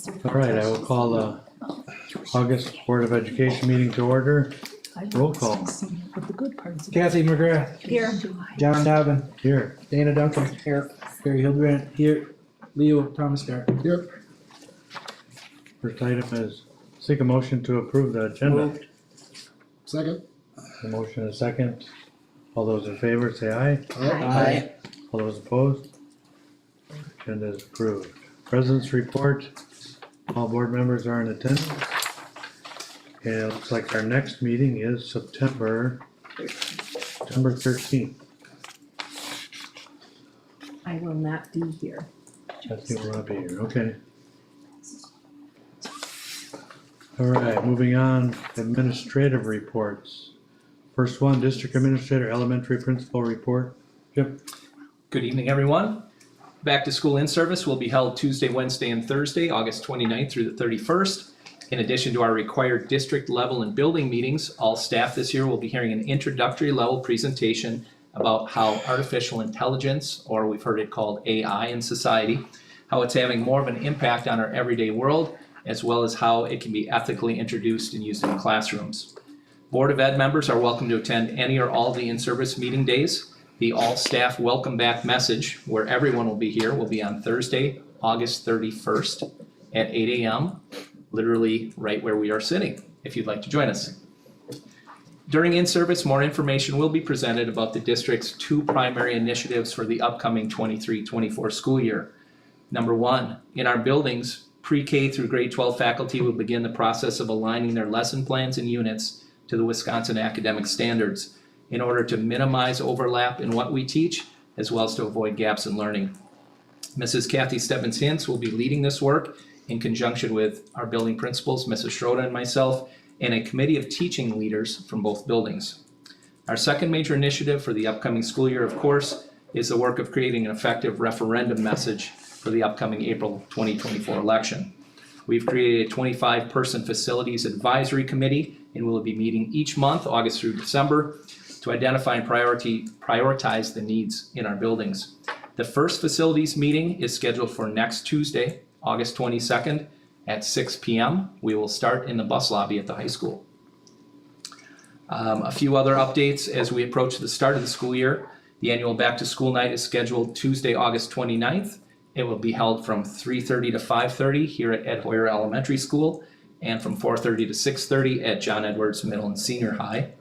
All right, I will call the August Board of Education meeting to order. Roll call. Kathy McGrath. Here. John Dobbin. Here. Dana Duncan. Here. Barry Hildebrand. Here. Leo Thomas Gar. Here. First item is seek a motion to approve the agenda. Moved. Second. A motion and a second. All those in favor say aye. Aye. All those opposed? Agenda is approved. President's report. All board members are in attendance. And it looks like our next meeting is September 13th. I will not be here. I think we'll not be here, okay. All right, moving on, administrative reports. First one, District Administrator, Elementary Principal Report. Jim? Good evening, everyone. Back to School in-service will be held Tuesday, Wednesday, and Thursday, August 29th through the 31st. In addition to our required district level and building meetings, all staff this year will be hearing an introductory level presentation about how artificial intelligence, or we've heard it called AI in society, how it's having more of an impact on our everyday world, as well as how it can be ethically introduced and used in classrooms. Board of Ed members are welcome to attend any or all of the in-service meeting days. The all-staff welcome back message, where everyone will be here, will be on Thursday, August 31st at 8 a.m., literally right where we are sitting, if you'd like to join us. During in-service, more information will be presented about the district's two primary initiatives for the upcoming 23-24 school year. Number one, in our buildings, pre-K through grade 12 faculty will begin the process of aligning their lesson plans and units to the Wisconsin academic standards in order to minimize overlap in what we teach, as well as to avoid gaps in learning. Mrs. Kathy Stebbins-Hintz will be leading this work in conjunction with our building principals, Mrs. Schroeder and myself, and a committee of teaching leaders from both buildings. Our second major initiative for the upcoming school year, of course, is the work of creating an effective referendum message for the upcoming April 2024 election. We've created a 25-person facilities advisory committee, and we'll be meeting each month, August through December, to identify and prioritize the needs in our buildings. The first facilities meeting is scheduled for next Tuesday, August 22nd at 6 p.m. We will start in the bus lobby at the high school. A few other updates as we approach the start of the school year. The annual back to school night is scheduled Tuesday, August 29th. It will be held from 3:30 to 5:30 here at Ed Hoyer Elementary School and from 4:30 to 6:30 at John Edwards Middle and Senior High.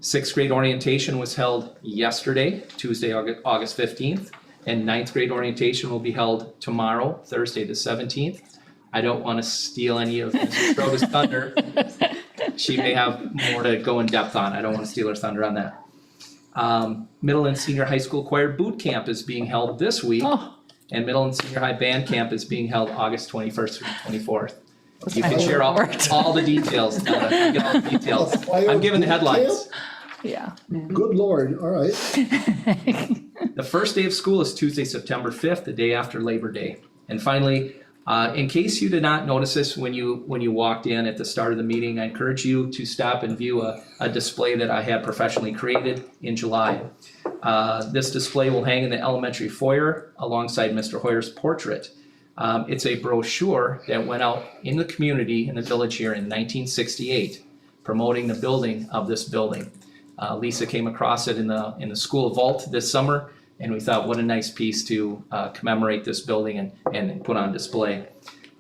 Sixth grade orientation was held yesterday, Tuesday, August 15th, and ninth grade orientation will be held tomorrow, Thursday the 17th. I don't want to steal any of Mrs. Schroeder's thunder. She may have more to go in depth on. I don't want to steal her thunder on that. Middle and senior high school choir boot camp is being held this week, and middle and senior high band camp is being held August 21st through 24th. You can share all the details. Get all the details. I'm giving the headlines. Yeah. Good Lord, all right. The first day of school is Tuesday, September 5th, the day after Labor Day. And finally, in case you did not notice this when you walked in at the start of the meeting, I encourage you to stop and view a display that I had professionally created in July. This display will hang in the elementary foyer alongside Mr. Hoyer's portrait. It's a brochure that went out in the community in the village here in 1968, promoting the building of this building. Lisa came across it in the school vault this summer, and we thought what a nice piece to commemorate this building and put on display.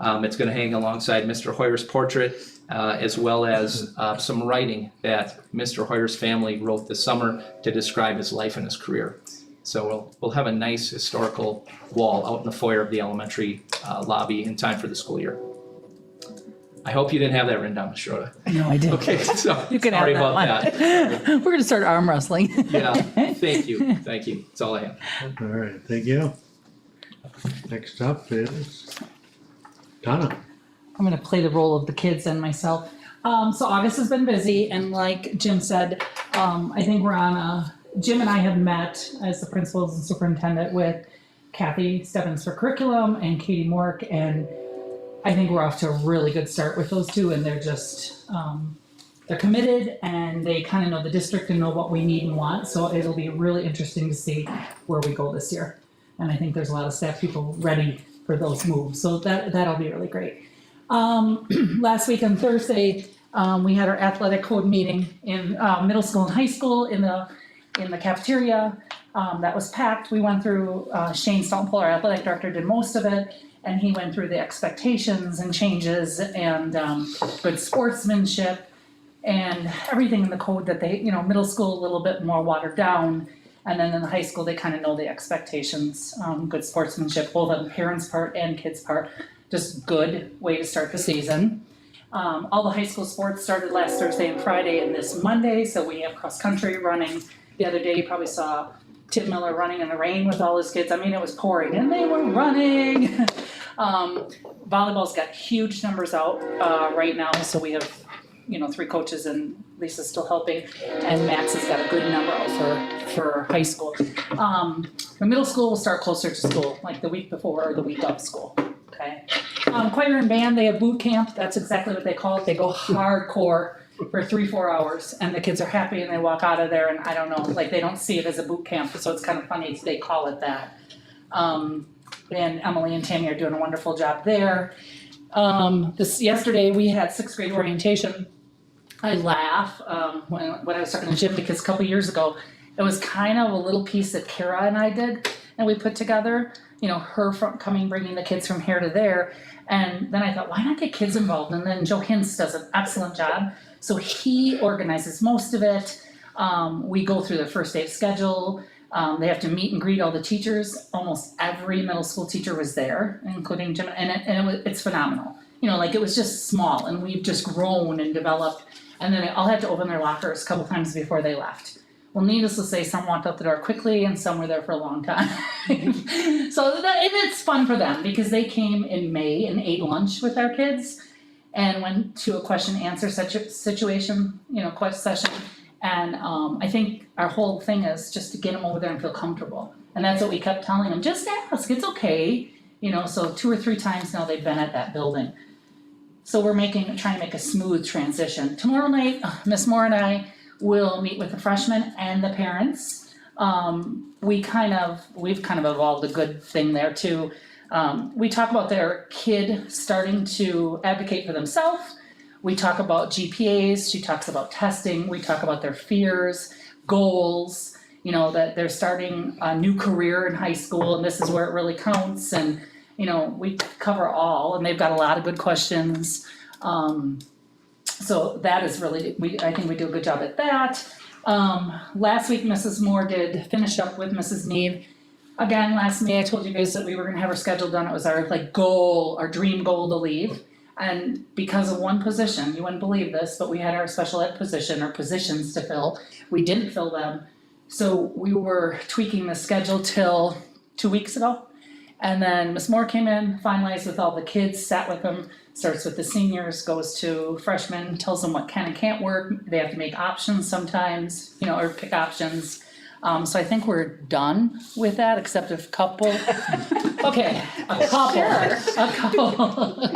It's going to hang alongside Mr. Hoyer's portrait, as well as some writing that Mr. Hoyer's family wrote this summer to describe his life and his career. So we'll have a nice historical wall out in the foyer of the elementary lobby in time for the school year. I hope you didn't have that written down, Ms. Schroeder. No, I didn't. Okay, so You can sorry have about that that. one. We're gonna start arm wrestling. Yeah, thank you. That's all I have. All right, thank you. Next up is Donna. I'm gonna play the role of the kids and myself. So August has been busy, and like Jim said, I think we're on Jim and I have met as the principals and superintendent with Kathy Stebbins for curriculum and Katie Mork, and I think we're off to a really good start with those two, and they're just, they're committed and they kind of know the district and know what we need and want. So it'll be really interesting to see where we go this year. And I think there's a lot of staff people ready for for those moves, so that'll be really great. Last week on Thursday, we had our athletic code meeting in, middle school and high school in the cafeteria. That was packed. We went through, Shane Staltenpool, our athletic director, did most of it. And he went through the expectations and changes and, good sportsmanship and everything in the code that they, middle school a little bit more watered down. And then in the high school, they kind of know the expectations, good sportsmanship, both on parents' part and kids' part. Just good way to start the season. All the high school sports started last Thursday and Friday and this Monday, so we have cross-country running. The other day, you probably saw Tim Miller running in the rain with all his kids. I mean, it was pouring and they were running. Volleyball's got huge numbers out right now, so we have, 3 coaches and Lisa's still helping. And Max has got a good number out for high school. The middle school will start closer to school, like the week before or the week of school, okay? Choir and band, they have boot camp. That's exactly what they call it. They go hardcore for 3-4 hours and the kids are happy and they walk out of there and I don't know, like they don't see it as a boot camp, so it's kind of funny they call it that. And Emily and Tammy are doing a wonderful job there. Yesterday we had 6th grade orientation. I laugh when I was talking to Jim because a couple years ago it was kind of a little piece that Kara and I did and we put together. Her bringing the kids from here to there. And then I thought, why not get kids involved? And then Joe Hintz does an excellent job. So he organizes most of it. We go through the first day of schedule. They have to meet and greet all the teachers. Almost every middle school teacher was there, including Jim. And it's phenomenal. It was just small and we've just grown and developed. And then they all had to open their lockers a couple times before they left. Well, needless to say, some walked out the door quickly and some were there for a long time. So it's fun for them because they came in May and ate lunch with our kids and went to a question and answer situation, session. And I think our whole thing is just to get them over there and feel comfortable. And that's what we kept telling them, just ask, it's okay. So 2 or 3 times now they've been at that building. So we're trying to make a smooth transition. Tomorrow night, Miss Moore and I will meet with the freshmen and the parents. We've kind of evolved a good thing there too. We talk about their kid starting to advocate for themselves. We talk about GPAs, she talks about testing, we talk about their fears, goals, that they're starting a new career in high school and this is where it really counts. And, we cover all and they've got a lot of good questions. So that is really, I think we do a good job at that. Last week, Mrs. Moore did finish up with Mrs. Neve. Again, last May, I told you guys that we were gonna have her schedule done. It was our goal, our dream goal to leave. And because of one position, you wouldn't believe this, but we had our special ed position or positions to fill. We didn't fill them. So we were tweaking the schedule till 2 weeks ago. And then Ms. Moore came in, finalized with all the kids, sat with them, starts with the seniors, goes to freshmen, tells them what can and can't work. They have to make options sometimes, or pick options. So I think we're done with that, except a couple. Okay, a couple.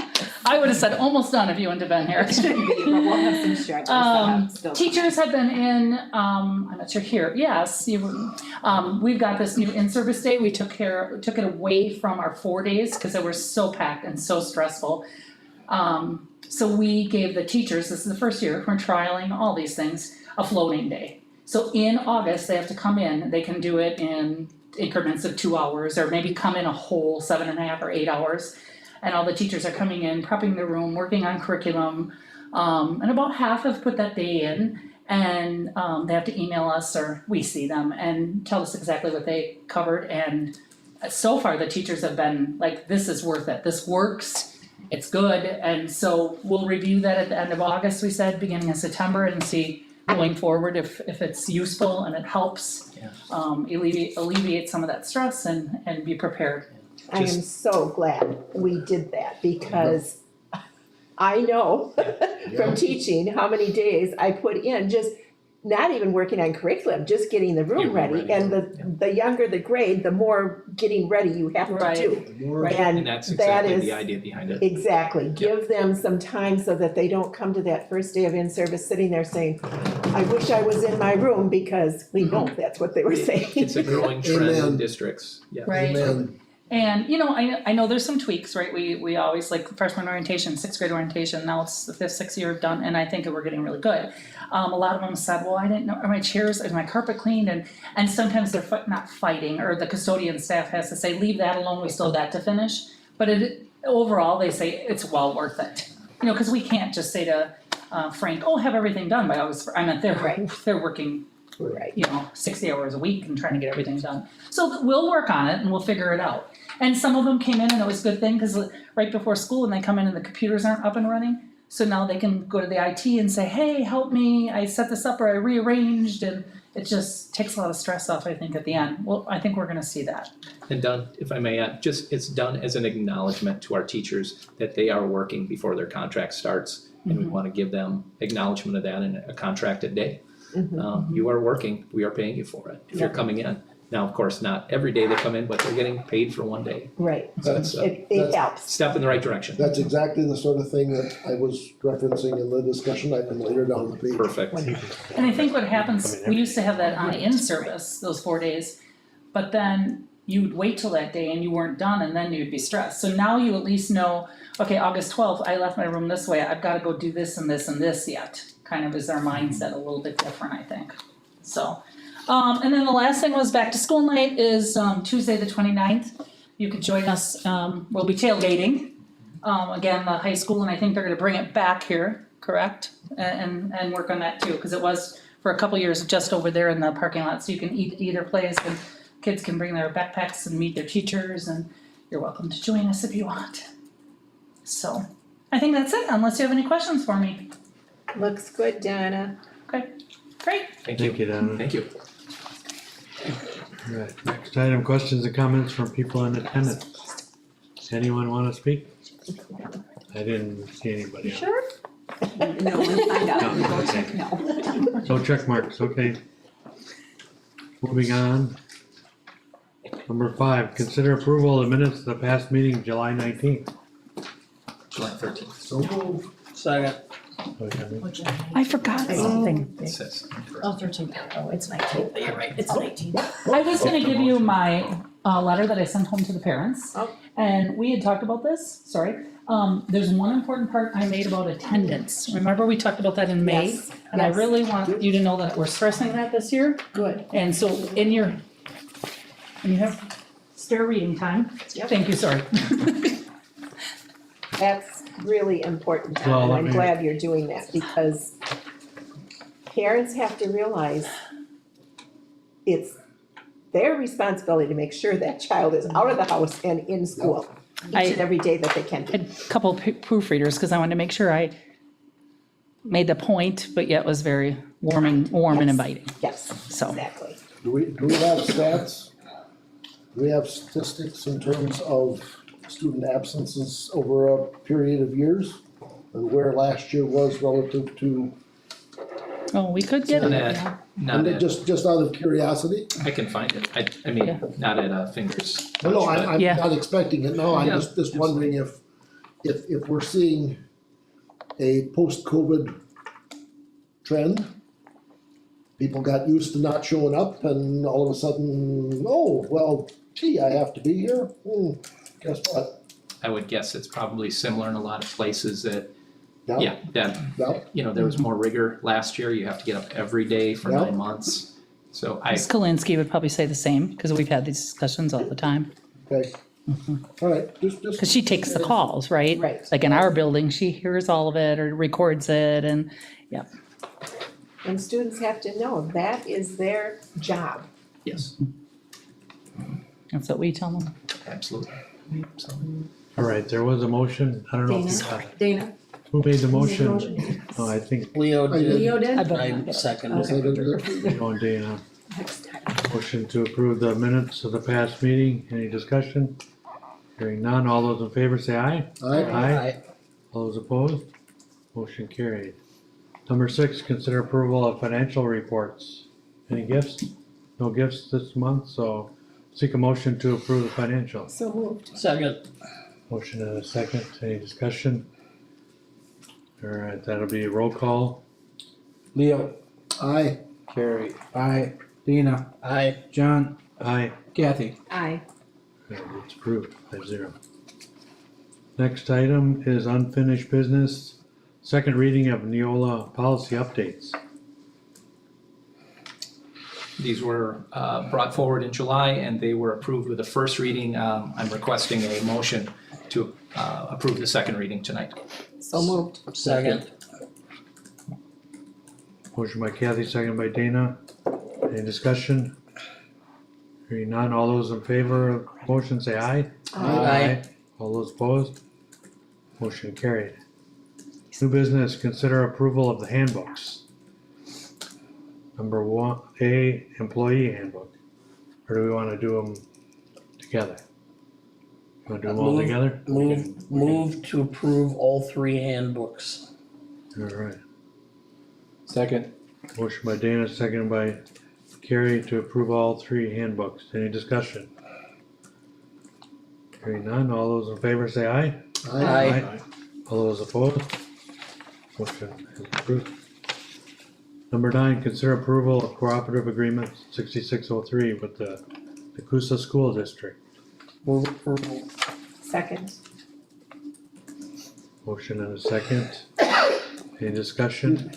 I would have said almost done if you wouldn't have been here. But we'll have some stretches that have still. Teachers have been in, I'm not sure here, yes, we've got this new in-service day, we took it away from our 4 days, because they were so packed and so stressful. So we gave the teachers, this is the first year, we're trialing all these things, a floating day. So in August, they have to come in, they can do it in increments of 2 hours, or maybe come in a whole 7.5 or 8 hours. And all the teachers are coming in, prepping their room, working on curriculum, and about half have put that day in, and they have to email us, or we see them, and tell us exactly what they covered. And so far, the teachers have been like, this is worth it, this works, it's good. And so we'll review that at the end of August, we said, beginning of September, and see going forward if it's useful and it helps alleviate some of that stress and be prepared. I am so glad we did that because I know from teaching how many days I put in just not even working on curriculum, just getting the room ready. And the younger the grade, the more getting ready you have to do. Right. And that's exactly the idea behind it. Exactly. Give them some time so that they don't come to that first day of in-service sitting there saying, I wish I was in my room, because we know that's what they were saying. It's a growing trend in districts, yeah. Right. Amen. And, I know there's some tweaks, right? We always like freshman orientation, sixth grade orientation, now it's the fifth, sixth year done, and I think that we're getting really good. A lot of them said, well, I didn't know, are my chairs, is my carpet cleaned? And sometimes they're not fighting, or the custodian staff has to say, leave that alone, we still have that to finish. But overall, they say it's well worth it. Cause we can't just say to Frank, oh, have everything done by August. I meant they're working, Right. 60 hours a week and trying to get everything done. So we'll work on it and we'll figure it out. And some of them came in and it was a good thing, cause right before school and they come in and the computers aren't up and running. So now they can go to the IT and say, hey, help me, I set this up or I rearranged, and it just takes a lot of stress off, I think, at the end. Well, I think we're gonna see that. And done, if I may add, it's done as an acknowledgement to our teachers that they are working before their contract starts. And we want to give them acknowledgement of that in a contracted day. You are working, we are paying you for it, if you're coming in. Now, of course, not every day they come in, but they're getting paid for one day. Right, So that's a it helps. step in the right direction. That's exactly the sort of thing that I was referencing in the discussion item later down the page. Perfect. And I think what happens, we used to have that on in service, those 4 days, but then you'd wait till that day and you weren't done and then you'd be stressed. So now you at least know, okay, August 12th, I left my room this way, I've gotta go do this and this and this yet. Kind of is our mindset a little bit different, I think. So, and then the last thing was back to school night is Tuesday the 29th. You could join us, we'll be tailgating. Again, the high school, and I think they're gonna bring it back here, correct? And work on that too, cause it was for a couple years just over there in the parking lot, so you can eat either place, and kids can bring their backpacks and meet their teachers, and you're welcome to join us if you want. So, I think that's it, unless you have any questions for me. Looks good, Donna. Okay, great. Thank you. Thank you, Donna. Thank you. Alright, next item, questions and comments from people in attendance. Anyone wanna speak? I didn't see anybody else. Sure. No, and find out, No, go okay. check, no. So check marks, okay. Moving on. Number 5, consider approval of the minutes of the past meeting, July 19th. July 13th. So moved. Second. I forgot something. It says. Oh, 13. Oh, it's 19. You're right, it's 19. I was gonna give you my letter that I sent home to the parents. Oh. And we had talked about this, sorry. There's one important part I made about attendance. Remember we talked about that in May? Yes, And I yes. really want you to know that we're stressing that this year. Good. And so when you have spare reading time, Yep. thank you, sorry. That's really important, Well, and let I'm me- glad you're doing that, because parents have to realize it's their responsibility to make sure that child is out of the house and in school each and every day that they can be. Had a couple proofreaders, because I wanted to make sure I made the point, but yet was very warm and inviting. Yes, So. exactly. Do we have stats? Do we have statistics in terms of student absences over a period of years? And where last year was relative to, Oh, we could get Not it. at, not and at, just out of curiosity? I can find it. I mean, Yeah. not at fingers. No, touch, but- I'm Yeah. not expecting it, no, I'm Yeah. just wondering if we're seeing a post-COVID trend. People got used to not showing up and all of a sudden, oh, well, gee, I have to be here, guess what? I would guess it's probably similar in a lot of places that, Yeah, yeah, that, yeah, there was more rigor last year. You have to get up every day for Yeah. 9 months. So Ms. Kalinsky would probably say the same, because we've had these discussions all the time. okay. All right, just, Because she takes the calls, right? Right. Like in our building, she hears all of it or records it, and, yeah. And students have to know that is their job. yes, That's what we tell them. absolutely. So, Alright, there was a motion, I don't know if you got it. Dana? Who made the motion? Oh, I think, Leo I did. Leo did? I bet I not. seconded. oh, Dana. Next time. Motion to approve the minutes of the past meeting, any discussion? Hearing none, all those in favor say aye. Aye. All those opposed? Motion carried. Number 6, consider approval of financial reports. Any gifts? No gifts this month, so seek a motion to approve the financials. So moved. Second. Motion and a second, any discussion? Alright, that'll be roll call. Leo, Aye, Carrie, aye, Dina, Aye. John, Aye. Kathy. Aye. And it's approved, 5-0. Next item is unfinished business, second reading of Neola policy updates. These were brought forward in July and they were approved with the first reading. I'm requesting a motion to approve the second reading tonight. So moved. Second. Motion by Kathy, second by Dana. Any discussion? Hearing none, all those in favor of the motion say aye. Aye. All those opposed? Motion carried. New business, consider approval of the handbooks. Number 1A, employee handbook. Or do we wanna do them together? You wanna do them all Move- together? Move to approve all three handbooks. Alright, Second. motion by Dana, seconded by Carrie to approve all three handbooks. Any discussion? Hearing none, all those in favor say aye. Aye. All those opposed? Motion is approved. Number 9, consider approval of cooperative agreement 6603 with the Coosa School District. Move approval. Second. Motion and a second. Any discussion?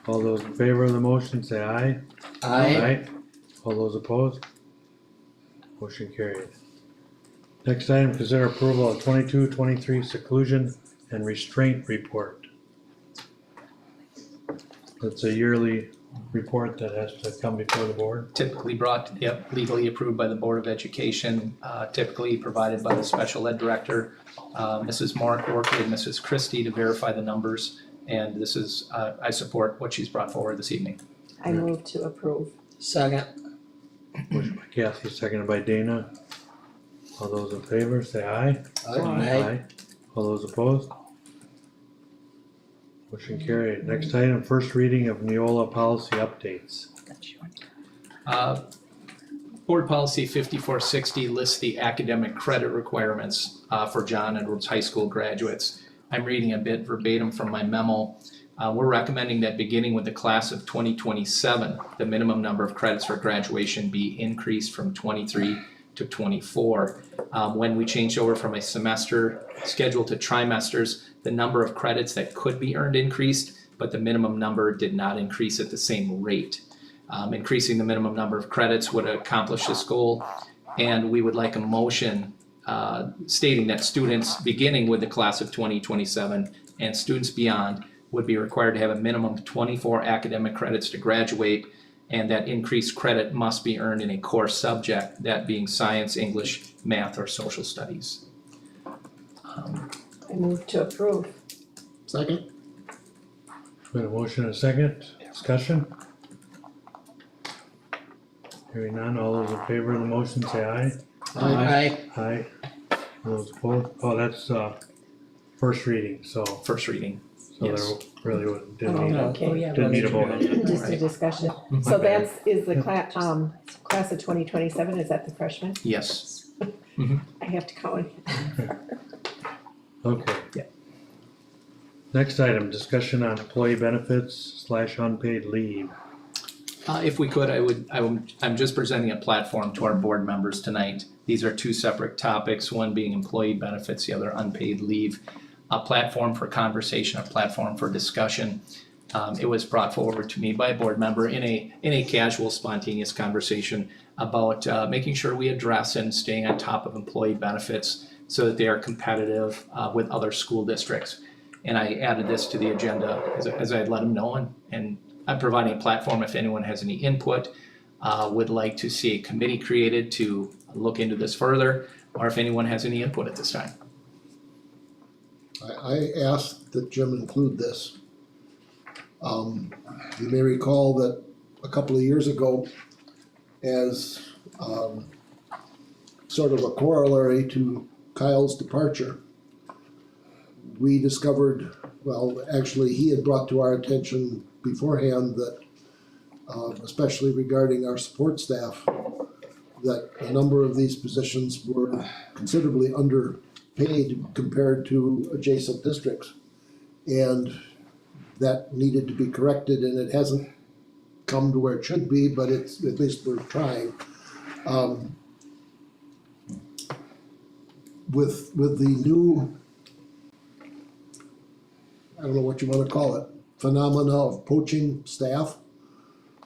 All those in favor of the motion say aye. Aye. All those opposed? Motion carried. Next item, consider approval of 22-23 seclusion and restraint report. That's a yearly report that has to come before the board. Typically brought, legally approved by the Board of Education, typically provided by the special ed director. Mrs. Mark worked with Mrs. Christie to verify the numbers, and this is, I support what she's brought forward this evening. I move to approve. Second. Motion by Kathy, seconded by Dana. All those in favor, say aye. Aye. All those opposed? Motion carried. Next item, first reading of Neola policy updates. Board Policy 5460 lists the academic credit requirements for John Edwards High School graduates. I'm reading a bit verbatim from my memo. We're recommending that beginning with the class of 2027, the minimum number of credits for graduation be increased from 23 to 24. When we changed over from a semester schedule to trimesters, the number of credits that could be earned increased, but the minimum number did not increase at the same rate. Increasing the minimum number of credits would accomplish this goal, and we would like a motion stating that students beginning with the class of 2027 and students beyond would be required to have a minimum of 24 academic credits to graduate, and that increased credit must be earned in a core subject, that being science, English, math, or social studies. I move to approve. Second? Been a motion and a second. Discussion? Hearing none, all those in favor of the motion say aye. Aye. Aye. All those opposed? Oh, that's first reading, so First reading. there Yes. really didn't need Okay. didn't need a vote on that. Just a discussion. So is the class of 2027, is that the freshman? Yes. I have to count. Okay. Yeah. Next item, discussion on employee benefits / unpaid leave. If we could, I'm just presenting a platform to our board members tonight. These are two separate topics, one being employee benefits, the other unpaid leave. A platform for conversation, a platform for discussion. It was brought forward to me by a board member in a casual, spontaneous conversation about making sure we address and staying on top of employee benefits so that they are competitive with other school districts. And I added this to the agenda as I let them know, and I'm providing a platform if anyone has any input, would like to see a committee created to look into this further, or if anyone has any input at this time. I asked that Jim include this. You may recall that a couple of years ago, as sort of a corollary to Kyle's departure, we discovered, well, actually, he had brought to our attention beforehand that, especially regarding our support staff, that a number of these positions were considerably underpaid compared to adjacent districts. And that needed to be corrected, and it hasn't come to where it should be, but it's, at least we're trying. with the new, I don't know what you wanna call it, phenomena of poaching staff,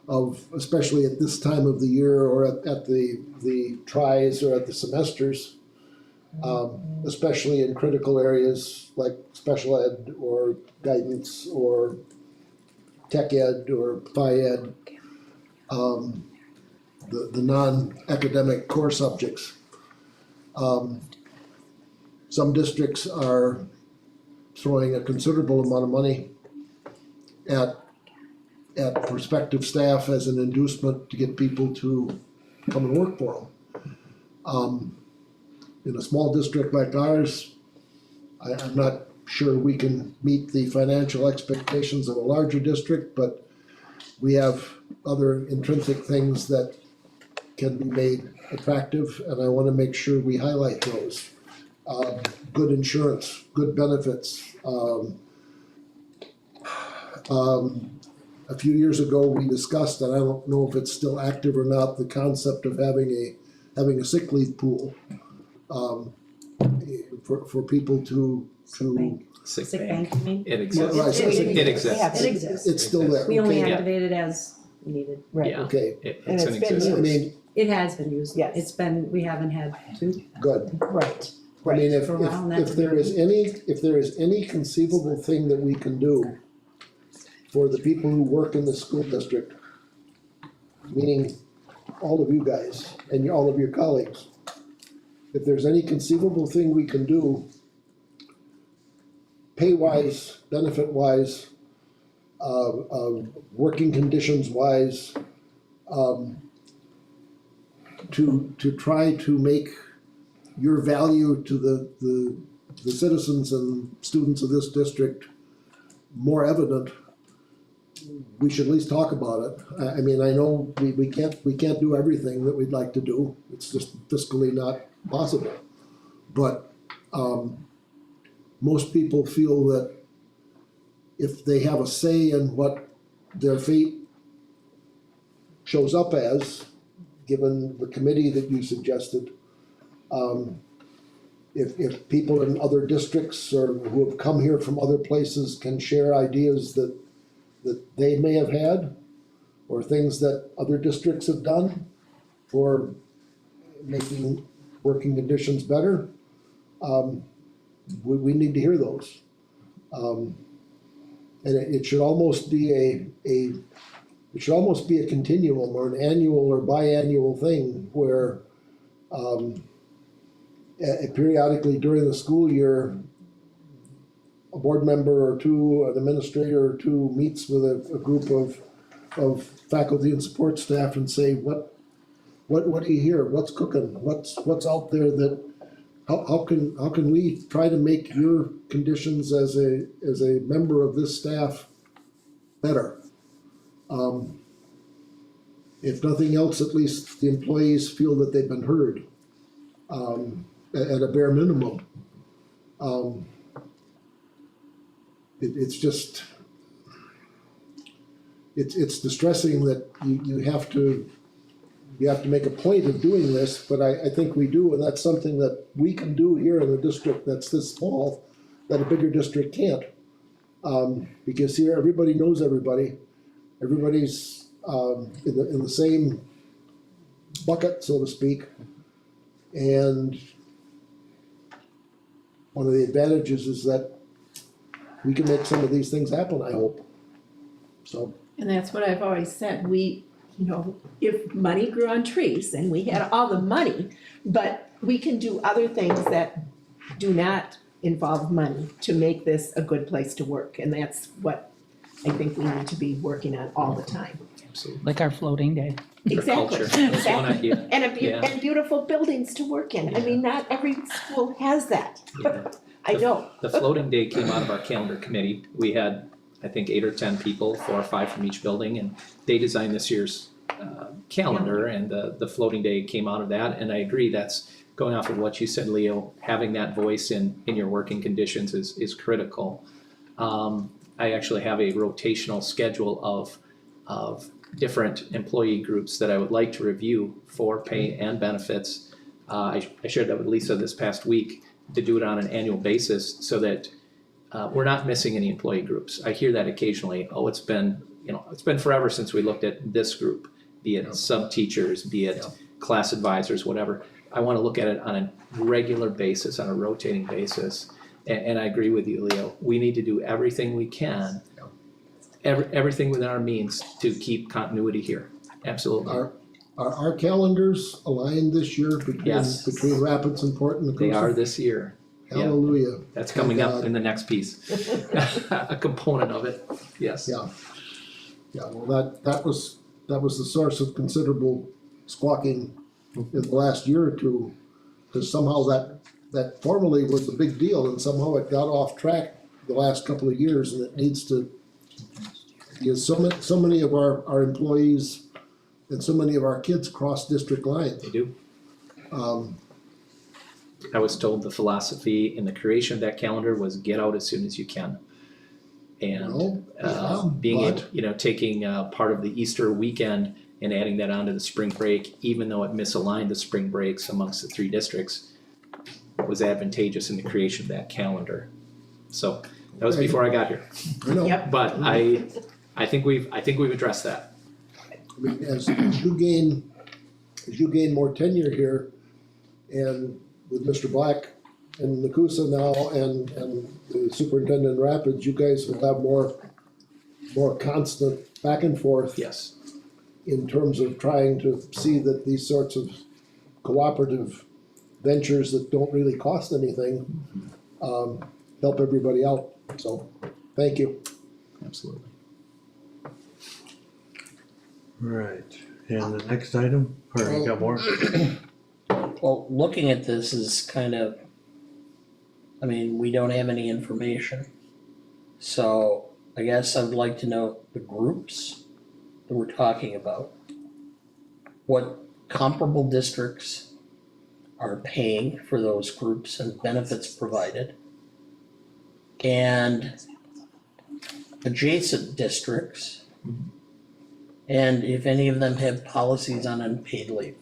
of, especially at this time of the year or at the tries or at the semesters, especially in critical areas like special ed or guidance or tech ed or phi ed, the non-academic core subjects. Some districts are throwing a considerable amount of money at prospective staff as an inducement to get people to come and work for them. In a small district like ours, I'm not sure we can meet the financial expectations of a larger district, but we have other intrinsic things that can be made attractive, and I wanna make sure we highlight those. Good insurance, good benefits. A few years ago, we discussed, and I don't know if it's still active or not, the concept of having a sick leave pool. For people to. Sick Sick bank. bank, you mean? It Yeah, exists. right, so It Yeah, exists. It exists. It's still there, We only okay, activate it as needed. Right. Yeah. okay, And It's in it's been existence. I mean, It has been used. Yes. It's been, we haven't had to. good. Right, I mean, right. if, For a while, and if that's there a is any conceivable thing that we can do for the people who work in the school district, meaning all of you guys and all of your colleagues, if there's any conceivable thing we can do, pay-wise, benefit-wise, working conditions-wise, to try to make your value to the citizens and students of this district more evident, we should at least talk about it. I mean, I know we can't do everything that we'd like to do, it's just fiscally not possible. But, most people feel that if they have a say in what their fate shows up as, given the committee that you suggested, if people in other districts or who have come here from other places can share ideas that they may have had, or things that other districts have done for making working conditions better, we need to hear those. And it should almost be it should almost be a continuum or an annual or biannual thing where periodically during the school year, a board member or two, an administrator or two meets with a group of faculty and support staff and say, what do you hear? What's cooking? What's out there that, how can we try to make your conditions as a member of this staff better? If nothing else, at least the employees feel that they've been heard, at a bare minimum. It's just, it's distressing that you have to make a point of doing this, but I think we do, and that's something that we can do here in a district that's this small, that a bigger district can't. Because here, everybody knows everybody, everybody's, in the same bucket, so to speak. And one of the advantages is that we can make some of these things happen, I hope. So, And that's what I've always said, if money grew on trees and we had all the money, but we can do other things that do not involve money to make this a good place to work, and that's what I think we need to be working on all the time. Absolutely. Like our floating day. Exactly, Culture, that's one exactly. idea. And and beautiful buildings to work in, I mean, not every school has that, Yeah. I know. The floating day came out of our calendar committee. We had, I think, 8 or 10 people, 4 or 5 from each building, and they designed this year's calendar, and the floating day came out of that. And I agree, that's going off of what you said, Leo, having that voice in your working conditions is critical. I actually have a rotational schedule of different employee groups that I would like to review for pay and benefits. I shared that with Lisa this past week. to do it on an annual basis so that we're not missing any employee groups. I hear that occasionally, oh, it's been forever since we looked at this group, be it sub-teachers, be it class advisors, whatever. I want to look at it on a regular basis, on a rotating basis. And I agree with you, Leo. We need to do everything we can, everything within our means to keep continuity here. Absolutely. Are our calendars aligned this year Yes. between Rapids and Port and Nacusa? They are this year. Hallelujah. That's coming Thank up God. in the next piece. A component of it, yes. Yeah. Yeah, well, that was the source of considerable squawking in the last year or two. Cause somehow that formerly was a big deal and somehow it got off track the last couple of years and it needs to. Because so many of our employees and so many of our kids cross district lines. They do. Um, I was told the philosophy in the creation of that calendar was get out as soon as you can. And Well, yeah, being able, but- taking part of the Easter weekend and adding that onto the spring break, even though it misaligned the spring breaks amongst the three districts, was advantageous in the creation of that calendar. So that was Okay. before I got here, I know. Yep. but I think we've addressed that. I mean, as you gain more tenure here, and with Mr. Black and Nacusa now, and the superintendent in Rapids, you guys will have more constant back and forth Yes, in terms of trying to see that these sorts of cooperative ventures that don't really cost anything, help everybody out, so, thank you. absolutely. Right, and the next item, or you got more? Well, looking at this is kind of, I mean, we don't have any information. So I guess I would like to know the groups that we're talking about. What comparable districts are paying for those groups and benefits provided. And adjacent districts. And if any of them have policies on unpaid leave.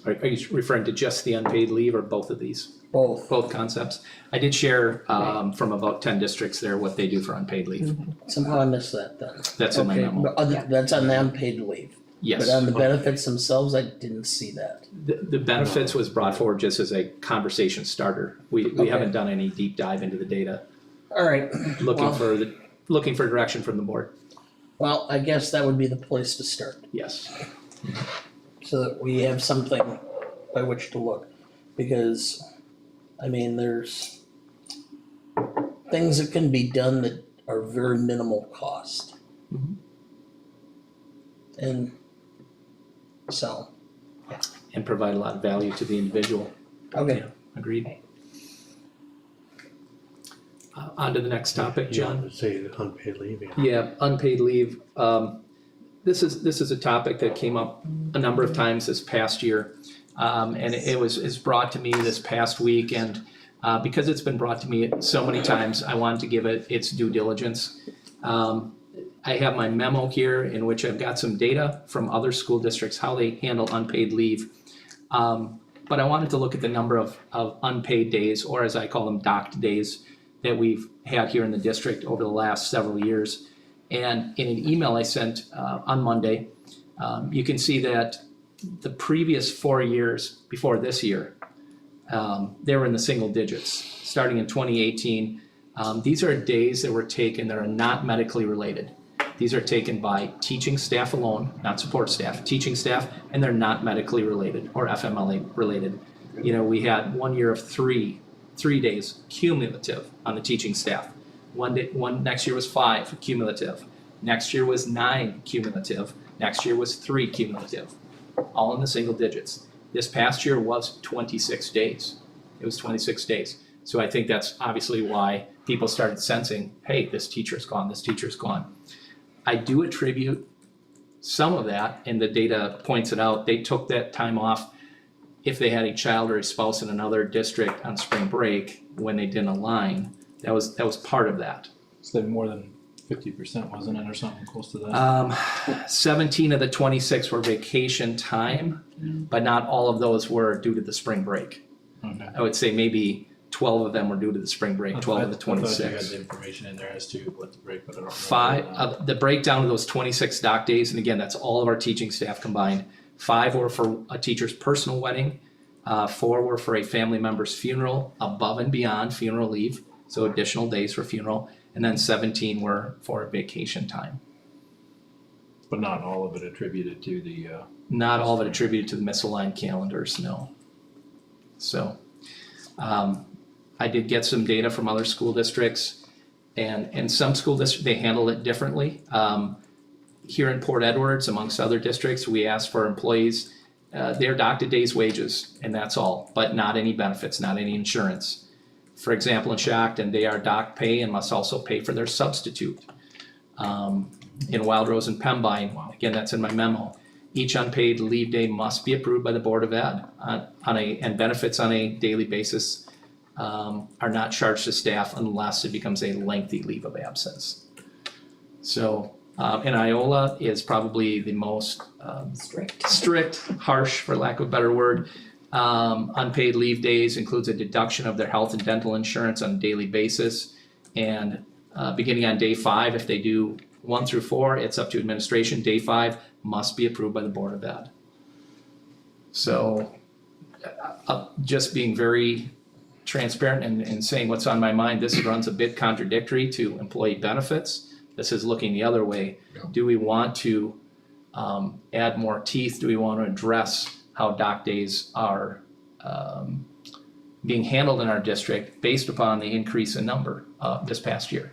Are you referring to just the unpaid leave or both of these? Both. Both concepts. I did share from about 10 districts there what they do for unpaid leave. Somehow I missed that then. That's in my Okay, memo. but that's on the unpaid leave. Yes. But on the benefits themselves, I didn't see that. The benefits was brought forward just as a conversation starter. We Okay. haven't done any deep dive into the data, All right, looking for direction from the board. well, I guess that would be the place to start, Yes. so that we have something by which to look. Because, I mean, there's things that can be done that are very minimal cost. Mhm. And so, And provide a lot of value to the individual. okay, Yeah, agreed. On to the next topic, John. You say unpaid leave, yeah. Yeah, unpaid leave. This is a topic that came up a number of times this past year. And it was brought to me this past week, and because it's been brought to me so many times, I wanted to give it its due diligence. I have my memo here in which I've got some data from other school districts, how they handle unpaid leave. But I wanted to look at the number of unpaid days, or as I call them, docked days, that we've had here in the district over the last several years. And in an email I sent on Monday, you can see that the previous 4 years before this year, they were in the single digits, starting in 2018. These are days that were taken that are not medically related. These are taken by teaching staff alone, not support staff, teaching staff, and they're not medically related or FMLA related. You know, we had 1 year of three days cumulative on the teaching staff. Next year was 5 cumulative. Next year was 9 cumulative. Next year was 3 cumulative, all in the single digits. This past year was 26 days. It was 26 days. So I think that's obviously why people started sensing, hey, this teacher's gone, this teacher's gone. I do attribute some of that, and the data points it out, they took that time off if they had a child or a spouse in another district on spring break when they didn't align. That was part of that. So they have more than 50%, wasn't it, or something close to that? 17 of the 26 were vacation time, but not all of those were due to the spring break. Okay. I would say maybe 12 of them were due to the spring break, 12 of the I thought you had 26. the information in there as to what the break, but I don't know. Five, the breakdown of those 26 dock days, and again, that's all of our teaching staff combined. 5 were for a teacher's personal wedding, 4 were for a family member's funeral, above and beyond funeral leave, so additional days for funeral, and then 17 were for vacation time. But not all of it attributed to the, Not all of it attributed to the misaligned calendars, no. So, I did get some data from other school districts, and some school districts, they handle it differently. Here in Port Edwards, amongst other districts, we ask for employees, their docked day's wages, and that's all, but not any benefits, not any insurance. For example, in Shacton, they are docked pay and must also pay for their substitute. In Wild Rose and Pembine, again, that's in my memo. Each unpaid leave day must be approved by the Board of Ed and benefits on a daily basis are not charged to staff unless it becomes a lengthy leave of absence. So, and Iola is probably the most strict, harsh, for lack of a better word. Unpaid leave days includes a deduction of their health and dental insurance on a daily basis. And beginning on day 5, if they do 1 through 4, it's up to administration. Day 5 must be approved by the Board of Ed. So just being very transparent and saying what's on my mind, this runs a bit contradictory to employee benefits. This is looking the other way. Do we want to add more teeth? Do we want to address how dock days are being handled in our district based upon the increase in number this past year?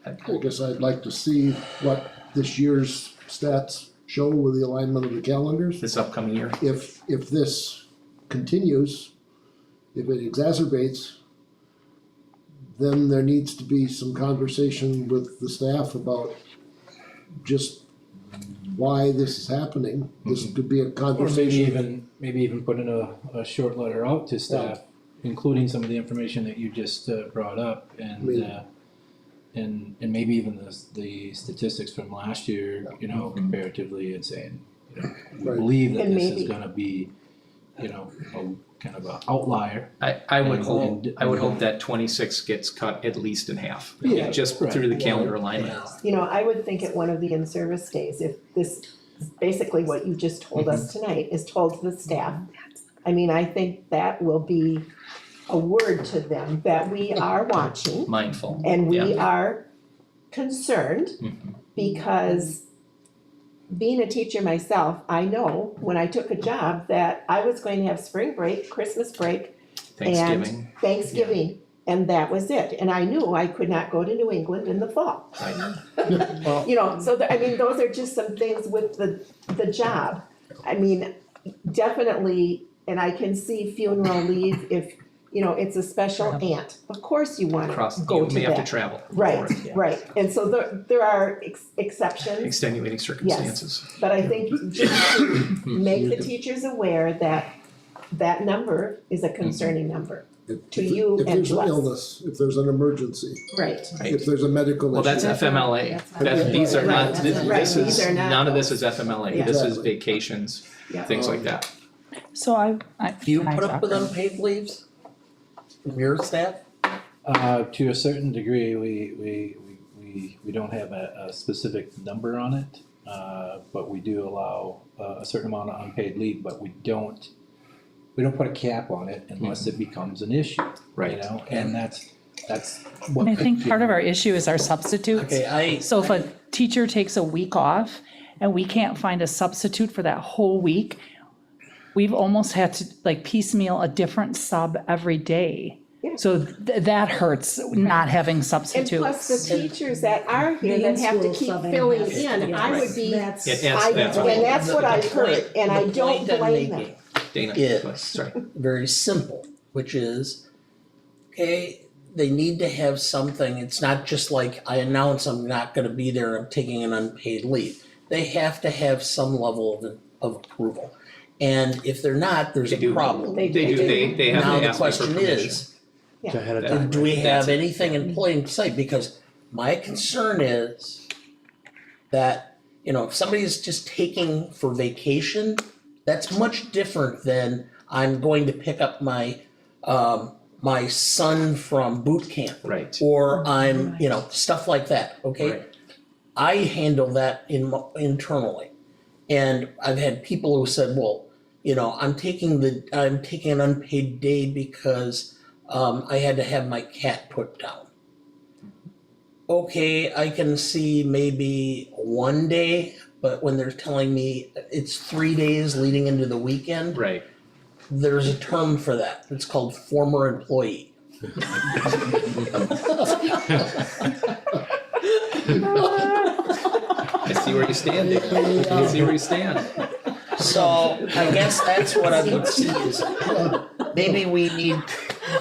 I guess I'd like to see what this year's stats show with the alignment of the calendars. This upcoming year? If this continues, if it exacerbates, then there needs to be some conversation with the staff about just why this is happening. This could be a or conversation. maybe even put in a short letter out to staff, including some of the information that you just brought up, and maybe even the statistics from last year, you know, comparatively, and saying, you know, we Right. believe that And this maybe- is gonna be, you know, a kind of a outlier. I would hope, And- I would hope that 26 gets cut at least in half. Yeah, Just right. through the calendar alignment. Yeah. You know, I would think at one of the in-service days, if this, basically what you just told us tonight is told to the staff. I mean, I think that will be a word to them that we are watching Mindful. and we Yeah. are concerned Mhm. because being a teacher myself, I know when I took a job that I was going to have spring break, Christmas break, Thanksgiving. Thanksgiving, and that was it. And I knew I could not go to New England in the fall. Well, You know, so I mean, those are just some things with the job. I mean, definitely, and I can see funeral leave if, you know, it's a special aunt. Of course you wanna Across, go you to may have to that. travel. Right, for it. right. And so there are exceptions, Extenuating circumstances. but I think just to make the teachers aware that that number is a concerning number. To you If and there's to an us. illness, if there's an emergency, Right. if there's a medical issue. Well, that's FMLA. These are not, Right, this right, is, these are not none of this is FMLA. Yeah. This is Exactly. vacations, Yeah. things like that. So I do you can I put up talk? with unpaid leaves from your staff? To a certain degree, we don't have a specific number on it, but we do allow a certain amount of unpaid leave, but we don't put a cap on it unless it becomes an issue, you Right. know, and that's what. And I think part of our issue is our substitutes. Okay, So if a teacher takes a week off and we can't find a substitute for that whole week, we've almost had to like piecemeal a different sub every day. Yeah. So that hurts not having And substitutes. plus the teachers that are here The that have to in-school keep subbing filling has- in, yeah. I would be, That's, It I, adds, that's and right. that's what I've heard, and I The don't point I'm blame them. making Dana, is- sorry. very simple, which is, okay, they need to have something, it's not just like I announce I'm not gonna be there, I'm taking an unpaid leave. They have to have some level of approval. And if they're not, there's They a do. problem. They They do, they have Now to the ask me for question permission. is, Ahead of Yeah. time. do we That's have it. anything in plain sight? Because My concern is that, you know, if somebody's just taking for vacation, that's much different than I'm going to pick up my, my son from boot camp. Right. Or I'm, you know, stuff like that, okay? Right. I handle that internally. And I've had people who said, well, you know, I'm taking an unpaid day because I had to have my cat put down. Okay, I can see maybe one day, but when they're telling me it's 3 days leading into the weekend, Right. there's a term for that. It's called former employee. I see where you stand, Dick. I see where you stand. So I guess that's what I would see is maybe we need,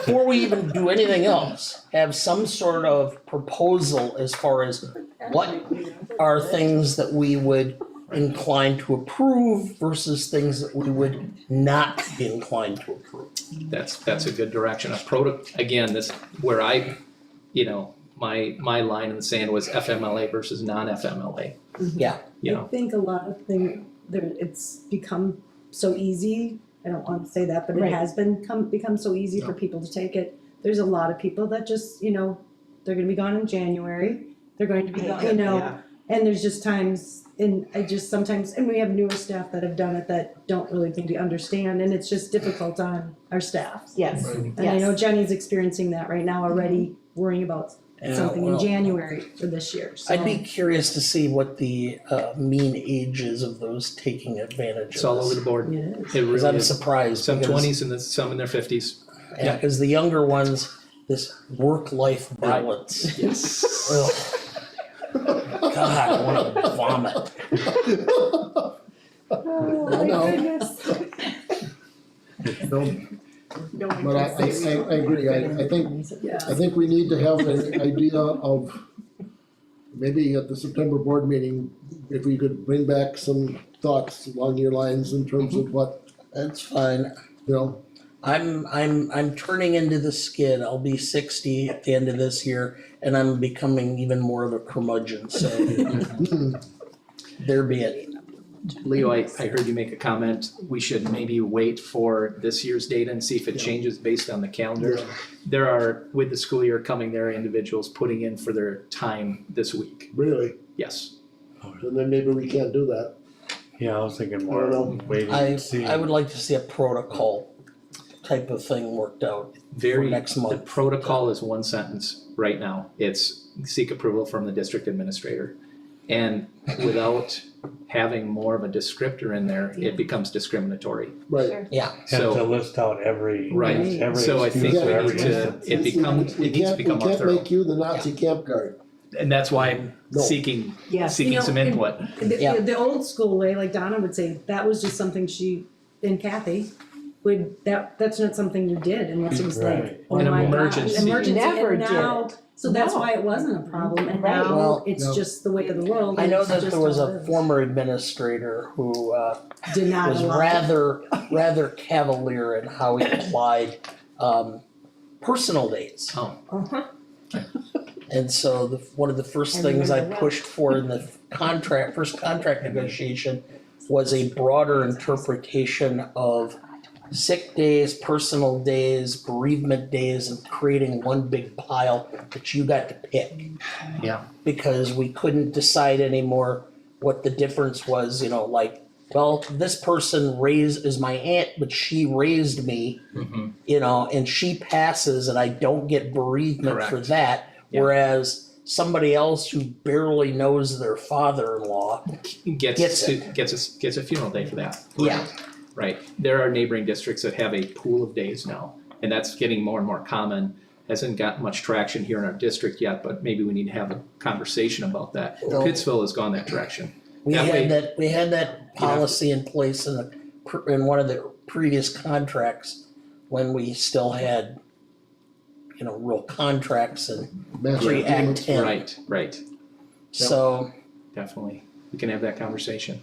before we even do anything else, have some sort of proposal as far as what are things that we would incline to approve versus things that we would not be inclined to approve. That's a good direction. Again, this, where I, you know, my line in the sand was FMLA versus non-FMLA, Yeah, you I know. think a lot of things, it's become so easy, I don't want to say that, but it Right. has become so easy for people to take it. There's a lot of people that just, you know, they're gonna be gone in January, they're going to be gone, you know, and there's just times, and I just sometimes, and we have newer staff that have done it that don't really maybe understand, and it's just difficult on our staff. Yes, And I know yes. Jenny's experiencing that right now already, worrying about Yeah, something in well, January for this year, so. I'd be curious to see what the mean age is of those taking advantage of this. It's all over the board. It is. It Cause really I'm is. surprised. Some because- 20s and some in their 50s. Yeah, cause the younger ones, this work-life Right. balance. Yes. Ugh. God, I wanna vomit. I know. No one But I can say we agree, Yeah. I think we need to have an idea of, maybe at the September board meeting, if we could bring back some thoughts along your lines in terms of what, That's fine. you know, I'm turning into the skid. I'll be 60 at the end of this year, and I'm becoming even more of a curmudgeon, so there be it. Leo, I heard you make a comment. We should maybe wait for this year's data and see if it changes based on the calendar. Yeah. There are, with the school year coming, there are individuals putting in for their time this week. really, Yes. and then maybe we can't do that. Yeah, I was thinking I more don't waiting to see. I would like to see a protocol type of thing worked out. Very, next the month. protocol is one sentence right now. It's seek approval from the district administrator. And without having more of a descriptor in there, it becomes discriminatory. Right, Sure. And to So, list out every right, every so I think excuse we for need every to, instance. it becomes, we it needs to can't, become we more can't thorough. make you the Nazi camp guard. And that's why I'm No. seeking, Yes. seeking You know, some and- input. Yeah. The old school way, like Donna would say, that was just something she, and Kathy, that's not something you did unless it was like, Right. oh An my God, emergency. emergency, Never and did now, it. so that's No. why it wasn't a problem, and Right. now Well, it's no. just the way of the world. I know and that it's there just was how a it is. former administrator who Did not was allow it. rather cavalier in how he applied personal days. Oh, Uh-huh. And so one of the first I things I remember well. pushed for in the first contract negotiation was a broader interpretation of sick days, personal days, bereavement days, and creating one big pile that you got to pick. yeah. Because we couldn't decide anymore what the difference was, you know, like, well, this person is my aunt, but she raised me, Mhm. you know, and she passes and I don't get bereavement for Correct. that. Yeah. Whereas somebody else who barely knows their father-in-law, Gets Gets to, gets a funeral day for that. yeah, Right. There are neighboring districts that have a pool of days now, and that's getting more and more common. Hasn't got much traction here in our district yet, but maybe we need to have a conversation about that. Well- Pittsville has gone that direction. we That way- had that policy in place in one of the previous contracts when we still had, you know, real contracts and Master pre-Act agreements. 10. Right, right. So, Definitely. We can have that conversation.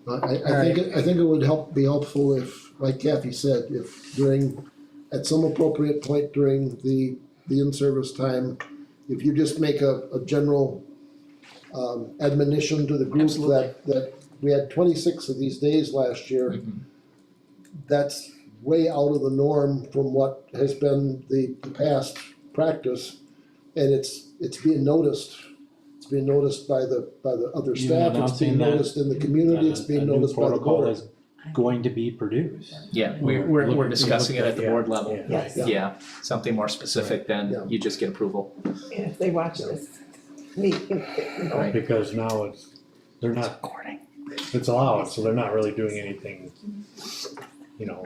I think it would be helpful if, like Kathy said, if at some appropriate point during the in-service time, if you just make a general, admonition to the group Absolutely. that we had 26 of these days last year. Mhm. That's way out of the norm from what has been the past practice. And it's being noticed. It's being noticed by the other Even staff, it's being announcing that- noticed in the community, it's being A new noticed by the protocol board. is going to be produced. Yeah, we're discussing it at the board level. Yes. Yeah, something more specific Yeah. than you just get approval. And if they watch this meeting, you know, Right. Because now they're not, it's allowed, so they're not really doing anything, you know.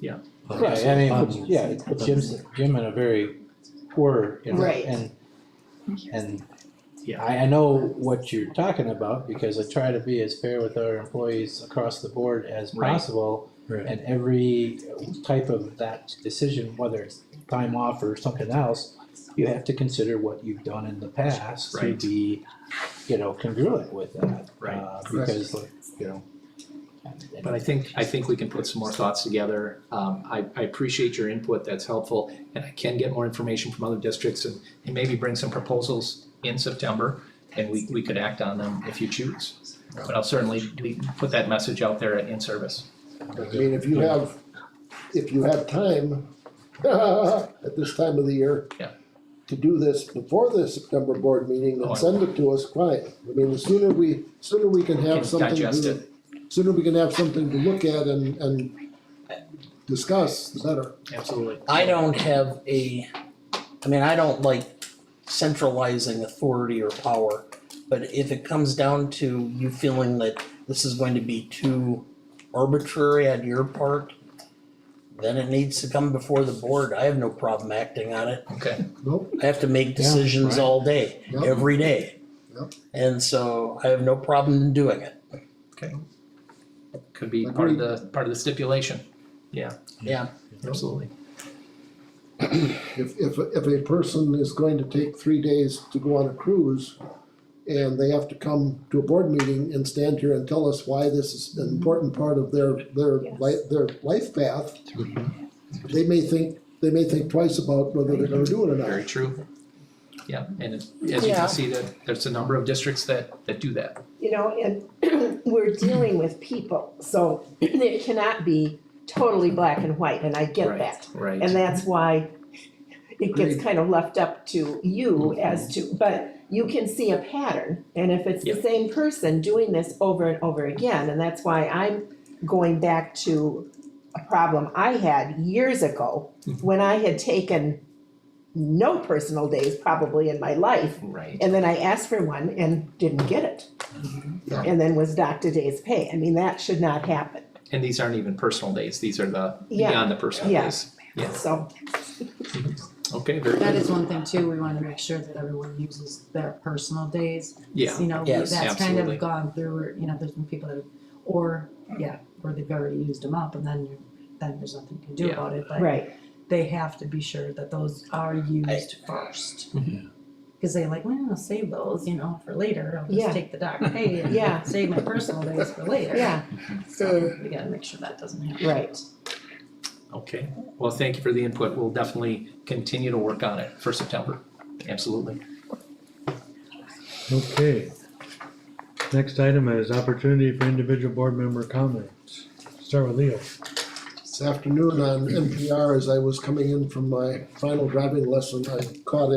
Yeah. Right, I mean, it puts- yeah, it puts Jim in a very poor, you know, Right. and Yeah. I know what you're talking about because I try to be as fair with our employees across the board as Right. possible. Right. And every type of that decision, whether it's time off or something else, you have to consider what you've done in the past to Right. be, you know, congruent with that. Right. Because, like, you know. But I think we can put some more thoughts together. I appreciate your input, that's helpful, and I can get more information from other districts and maybe bring some proposals in September, and we could act on them if you choose. But I'll certainly put that message out there in service. I mean, if you have time, at this time of the year. Yeah. To do this before the September board meeting Oh, I and send it to us, fine. I mean, the sooner we can have Can something digest to, it. sooner we can have something to look at and discuss, the better. Absolutely. I don't have I don't like centralizing authority or power. But if it comes down to you feeling that this is going to be too arbitrary on your part, then it needs to come before the board. I have no problem acting on it. Okay, Nope, I have to make decisions right. all day, Yep. every day. Yep. And so I have no problem in doing it. okay. Could be part of the stipulation. Yeah, Yeah. absolutely. if a person is going to take 3 days to go on a cruise and they have to come to a board meeting and stand here and tell us why this is an important part of their life path, they may think twice about whether they're gonna do it or Very not. true. Yeah, and as you Yeah. can see, that there's a number of districts that do that. you know, and we're dealing with people, so it cannot be totally black and white, and I get Right, that. right. And that's why it gets Agreed. kind of left up to you as to, but you can see a pattern. And if it's the Yep. same person doing this over and over again, and that's why I'm going back to a problem I had years ago when I had taken no personal days probably in my life. Right. And then I asked for one and didn't get it. Yeah. And then was docked a day's pay. I mean, that should not happen. And these aren't even personal days, these are the Yeah. beyond the personal Yeah. days. Yeah, So, okay, very That good. is one thing too, we wanna make sure that everyone uses their personal days. Yeah, You know, Yes, that's kind absolutely. of gone through, where, you know, there's been people that, where they've already used them up and then there's nothing you can do Yeah. about it, but right, they have to be sure that those are used first. Mhm. Cause they like, well, I'll save those, you know, for later, I'll Yeah. just take the dock pay and Yeah. save my personal days for later. yeah, So we gotta make sure that doesn't happen. right. Okay, well, thank you for the input, we'll definitely continue to work on it for September, absolutely. Okay. Next item is opportunity for individual board member comments. Start with Leo. This afternoon on NPR, as I was coming in from my final driving lesson, I caught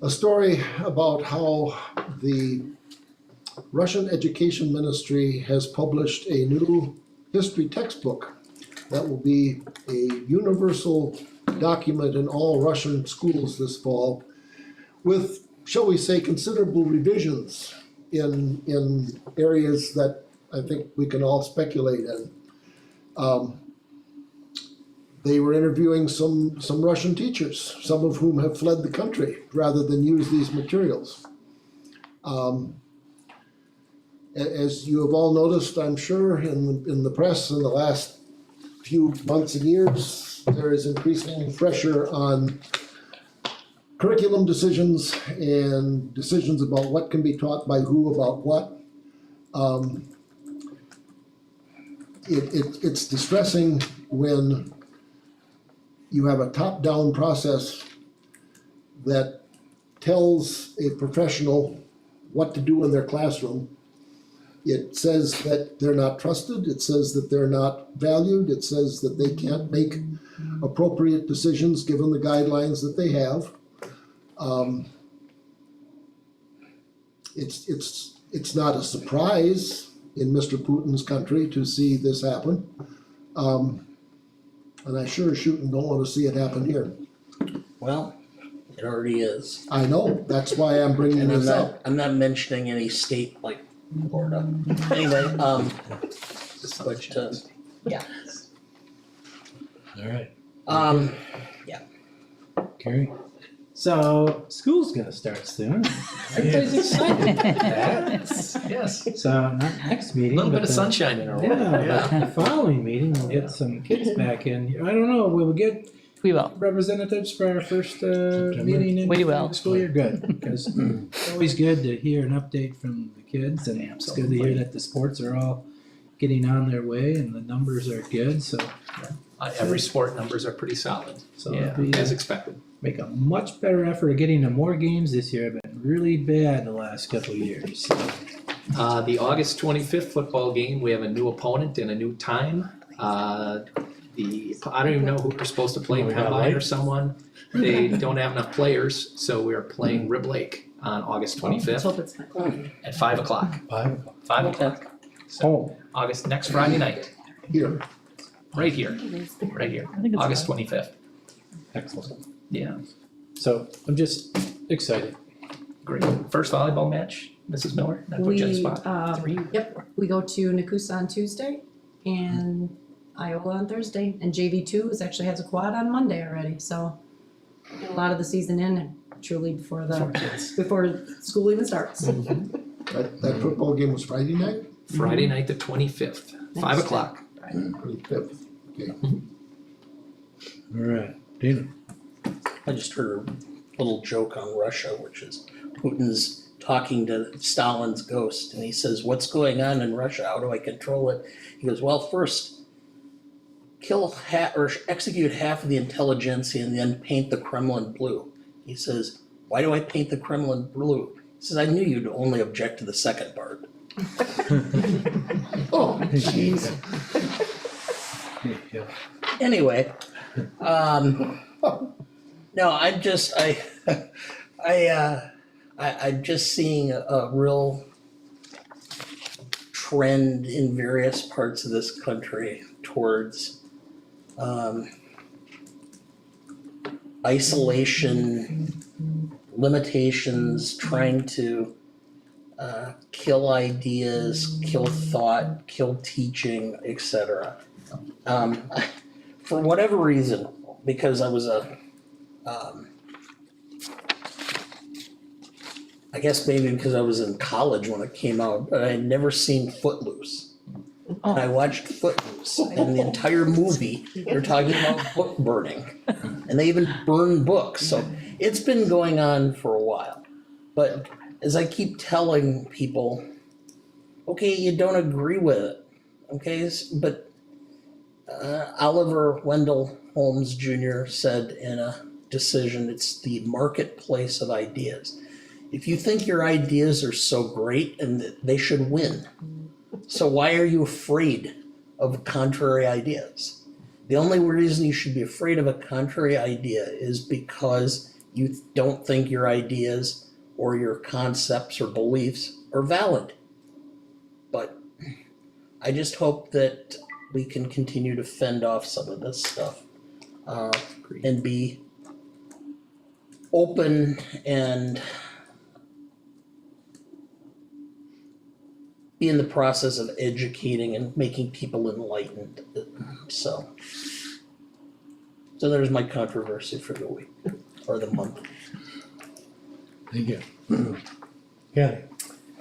a story about how the Russian Education Ministry has published a new history textbook that will be a universal document in all Russian schools this fall with, shall we say, considerable revisions in areas that I think we can all speculate in. They were interviewing some Russian teachers, some of whom have fled the country rather than use these materials. As you have all noticed, I'm sure, in the press in the last few months and years, there is increasing pressure on curriculum decisions and decisions about what can be taught by who about what. It's distressing when you have a top-down process that tells a professional what to do in their classroom. It says that they're not trusted, it says that they're not valued, it says that they can't make appropriate decisions given the guidelines that they have. It's not a surprise in Mr. Putin's country to see this happen. And I sure as shootin' don't wanna see it happen here. Well, it already is. I know, that's why I'm bringing And this up. I'm not mentioning any state like Florida. Anyway, but, yeah. Alright, Yeah. Carrie? So, school's gonna start soon. Everybody's excited about that. Yes, So, not next a meeting, little bit but of sunshine in our world. yeah, but the following meeting, we'll get some kids back in. I don't know, will we get We will. representatives for our first meeting in We will. the school year? Good, because it's always good to hear an update from the kids, and it's good to hear that the sports are all getting on their way and the numbers are good, so Every sport numbers are pretty solid, so Yeah. It'll be, as expected. make a much better effort of getting to more games this year. I've been really bad the last couple of years. The August 25th football game, we have a new opponent and a new time. I don't even know who we're supposed to play, Oh, we got Pembine or lights? someone. They don't have enough players, so we are playing Rib Lake on August Let's 25th hope it's not. at 5 o'clock. 5 o'clock. 5 Okay. o'clock. So next Friday night, Here, right here, right here, I think it's August 25th. Excellent. Yeah, So I'm just excited. great. First volleyball match, Mrs. Miller, that put you on the spot. We go to Nakusa on Tuesday and Iowa on Thursday, and JV2 actually has a quad on Monday already, so a lot of the season in and truly before school even starts. that football game was Friday night, Friday night, the 25th, 5 Next o'clock. 25th. Alright, Dana. I just heard a little joke on Russia, which is Putin's talking to Stalin's ghost, and he says, "What's going on in Russia? How do I control it?" He goes, "Well, first, or execute half of the intelligentsia and then paint the Kremlin blue." He says, "Why do I paint the Kremlin blue?" He says, "I knew you'd only object to the second part." Oh, jeez. Yeah. Anyway, no, I'm just seeing a real trend in various parts of this country towards isolation, limitations, trying to kill ideas, kill thought, kill teaching, etc. For whatever reason, because I was I guess maybe because I was in college when it came out, but I had never seen Footloose. And I watched Footloose, and the entire movie, they're talking about book burning. And they even burn books, so it's been going on for a while. But as I keep telling people, okay, you don't agree with it, okay, but Oliver Wendell Holmes Jr. said in a decision, it's the marketplace of ideas. If you think your ideas are so great and that they should win, so why are you afraid of contrary ideas? The only reason you should be afraid of a contrary idea is because you don't think your ideas or your concepts or beliefs are valid. But I just hope that we can continue to fend off some of this stuff and be open and be in the process of educating and making people enlightened. So there's my controversy for the week or the month. Thank you. Yeah.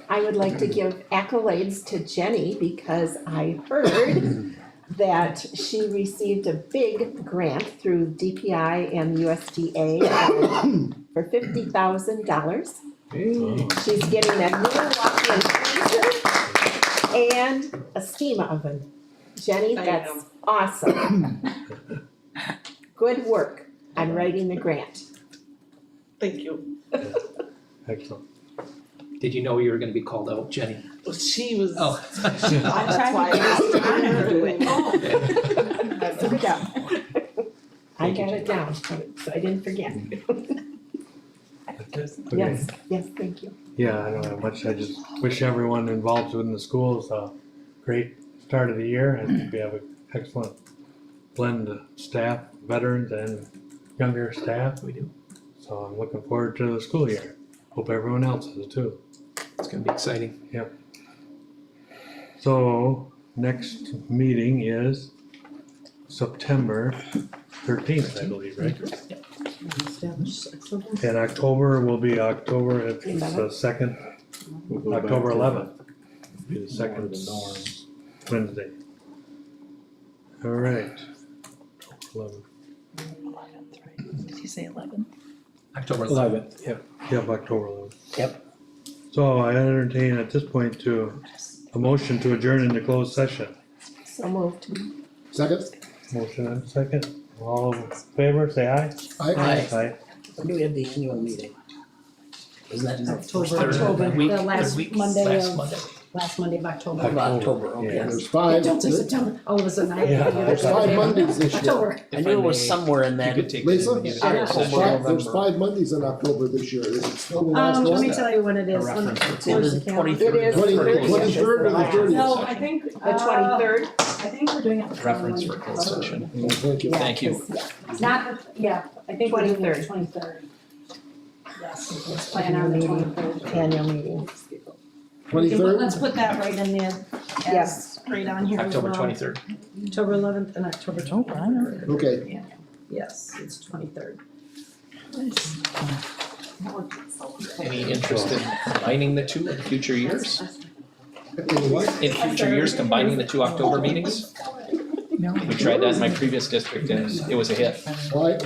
I would like to give accolades to Jenny because I heard that she received a big grant through DPI and USDA for $50,000. Hey. She's getting a new walk-in freezer and a steam oven. Jenny, that's awesome. good work on writing the grant. Thank you. Excellent. Did you know you were gonna be called out, Jenny? Well, she was. Oh. That's why I was trying to do it. I took it down. I got it down, so I didn't forget. Yes, yes, thank you. Yeah, I don't have much. I just wish everyone involved within the schools a great start of the year. I think we have an excellent blend of staff, veterans and younger staff. We do. So I'm looking forward to the school year. Hope everyone else is too. It's gonna be exciting. So next meeting is September 13th, I believe, right? And October will be October, it's the second, October 11th. Be the second Wednesday. All right. 11th. Did you say 11? October 11th. Yep, October 11th. Yep. So I entertain at this point to a motion to adjourn into closed session. So moved. Second? Motion and second. All in favor, say aye. Aye. When do we have the annual meeting? Isn't that in October, Third week, the third last week, Monday last of, Monday. last Monday of October. Of October, okay. Yeah. There's five. Don't say September, all of a sudden I. Yeah, There's 5 Mondays this year. October. I knew it was somewhere in You that. could take. Lisa? it. There's 5 Mondays in October this year. Is it still the last Let one? me tell you when it is. A reference for Where's It is the the calendar? 23rd. It is. 23rd or the 30th? No, I think. The 23rd? I think we're doing it. the Reference for following- closed session. Oh, thank you. Thank you. Not, yeah, I think we're doing it 23rd. 23rd. Yes, let's plan on the 23rd. Annual meeting. Okay, but 23rd? let's put that right in there, Yes. right on here as October well. 23rd. October 11th and October 23rd. Okay. Yes, it's 23rd. Any interest in combining the two in future years? What? In future years, combining the two October meetings? No. We tried that in my previous district and it was a hit. Why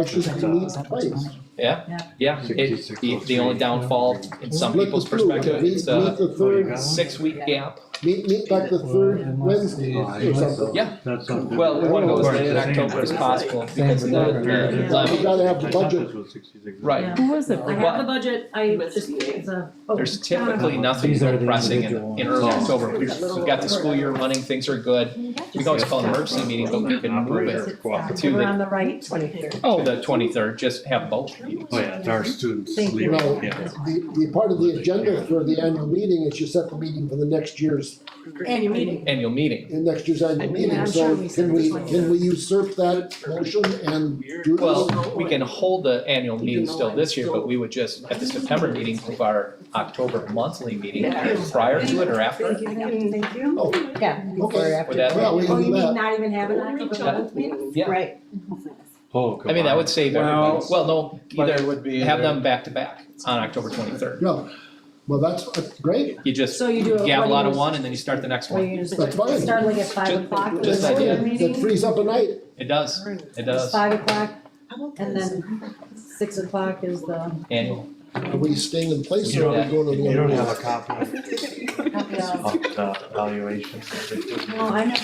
should we meet twice? Yeah, the only downfall in some Split people's the two. perspective, Meet it's the a third, 6-week gap. meet like the third Wednesday or something. Yeah. That sounds good. Well, we wanna go as late in October as possible because We the levy, gotta have the I thought budget. this was 66. right. Yeah. Who was it? I have the budget, I just, it's a. oh, There's typically nothing These are so the pressing individual in early ones. October. We've got the school year running, things are good. We can always call an emergency meeting, but we can move it to We're the, on the right. 23rd. to the 23rd, just have both meetings. Oh, yeah, it's our students Thank you. leaving, Well, yeah. the part of the agenda for the annual meeting is you set the meeting for the next year's, Annual meeting. Annual meeting. in next year's annual meeting, I'm so sure we said can we usurp that motion and do this? Well, we can hold the annual meeting still this year, but we would just, at the September meeting, move our October monthly meeting prior to it or after. Thank you, thank you. Oh, Yeah. before or okay, after. Would that- well, we Oh, can you do mean that. not even have an October 11th meeting? Yeah. Right. Oh, I mean, that would save everybody, well, no, But it either would be. have them back to back on October 23rd. No, well, that's great, You just So you do. gavel out of one and then you start the next Or one. you just That's fine. start like at 5 o'clock. with Just the idea. regular meeting? that frees up a night. It does, it It's does, 5 o'clock, and then 6 o'clock is the. annual. Are we staying in place You or are we going to the? You don't other have a way? copy of the evaluation. No, I know,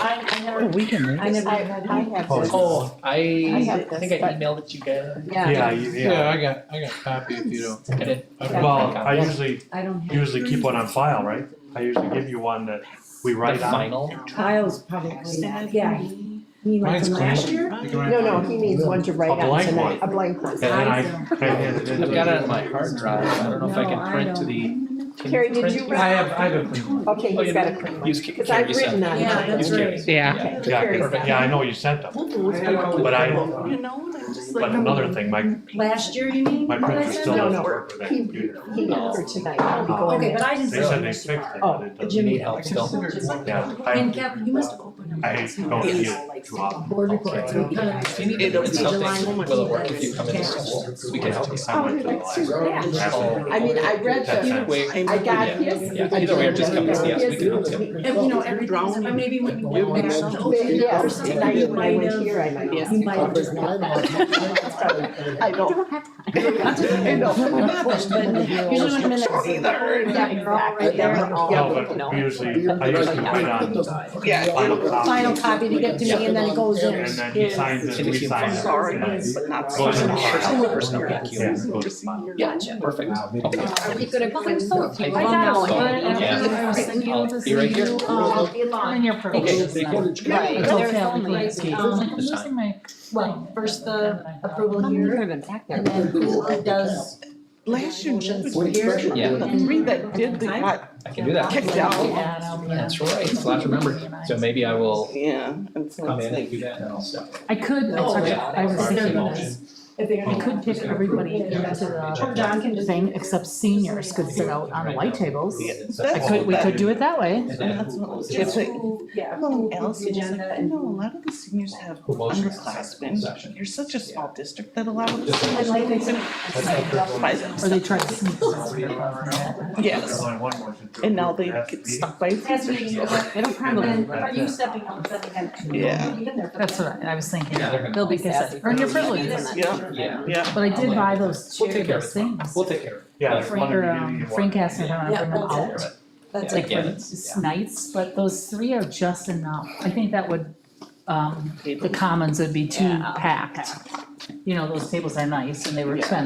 I never, We can. I never I had. have Oh, this. Oh, I have this, think I but- emailed it to you guys. Yeah. Yeah, I got a copy if you don't. I did. well, I usually I don't have. keep one on file, right? I usually give you one that we The write on. final, Kyle's probably, yeah, you mean like Mine's from clean. last year? No, no, he means one to write A on blank tonight, one. a blank one. And then I hand it in. I've got it on my hard drive, I don't know if I No, can I print to don't. the. can Carrie, did print? you I have a clean one. Okay, Oh, he's you got a did? clean one. Use Because Carrie I've sent written it. on Yeah, it. that's Use right. Carrie's. Yeah. Okay, Yeah, Carrie's perfect. got it. Yeah, I know you sent them, but another thing, Last year, you mean? my what I printer said? still No, doesn't no. work with that He, computer. he got for tonight, I'll be going Okay, there. but I didn't. They said they fixed it, but it You doesn't. need help still? Yeah, And I, Kevin, you must have opened them. I don't use it too often. Board reports, we kind of. If you need to print something, will it work if you come into school? We can help you. I went to the library. Oh. I mean, I read Either the, way, I got his. Yeah, either way, or just come to see us, we can help you. And you know, every, or maybe when you You went mix back them. to open it or Yes, something, tonight you when I might went have, here, I might. you might have just got that. I don't. I know. But usually when I'm in there, yeah, you're all right there. No, but usually, I usually write on Yeah. final copy. Final copy to get to me and and then it goes in. And then he signs it, we sign it. Sorry, Yeah. but not. Goes in the Personal, file. personal, Thank you. Yeah, goes in the file. Yeah, perfect. Okay. Are we gonna go in? I got it. Yeah. I was sending you this. Be right here. In your privileges. Okay. I told Callie we had to keep. I was like, I'm losing my. Well, first the approval You here, could have been back there. and then who does Last year, motions Jim was here. here. Yeah. The three that did, they got I can do that. kicked out. That's right, so I have to remember. So maybe I will Yeah, and so come it's in and like, do that and I'll step. I could, I was thinking Motion. I could pick everybody into the John can just. thing, except seniors could sit out on the white tables. That's- We could do it that way. And then that's what was Just like, who, yeah. no, who Alice the was agenda like, and- no, a lot of the seniors have Who motions? underclassmen. You're such a small district that a lot of the And seniors like don't they even said, by Or themselves. they try to sneak. Yes, There's only one motion to and now approve they the last get meeting. stuck by Last meeting, seniors. It'll probably, And are you stepping up, Yeah. that's what I was thinking. Yeah, they're gonna- They'll be sassy. Earn your privileges. Yeah, Yeah, yeah. But I did buy those We'll take care chairs, of it. things. We'll take care of it. Yeah. Frank, or, Frank asked me if I wanna bring them Yeah, out. that's it. That's Yeah, it. Like again, for it's- nights, but those three are just enough. I think that would, the commons would be too Yeah. packed. You know, those tables are nice and they were Yeah. expensive.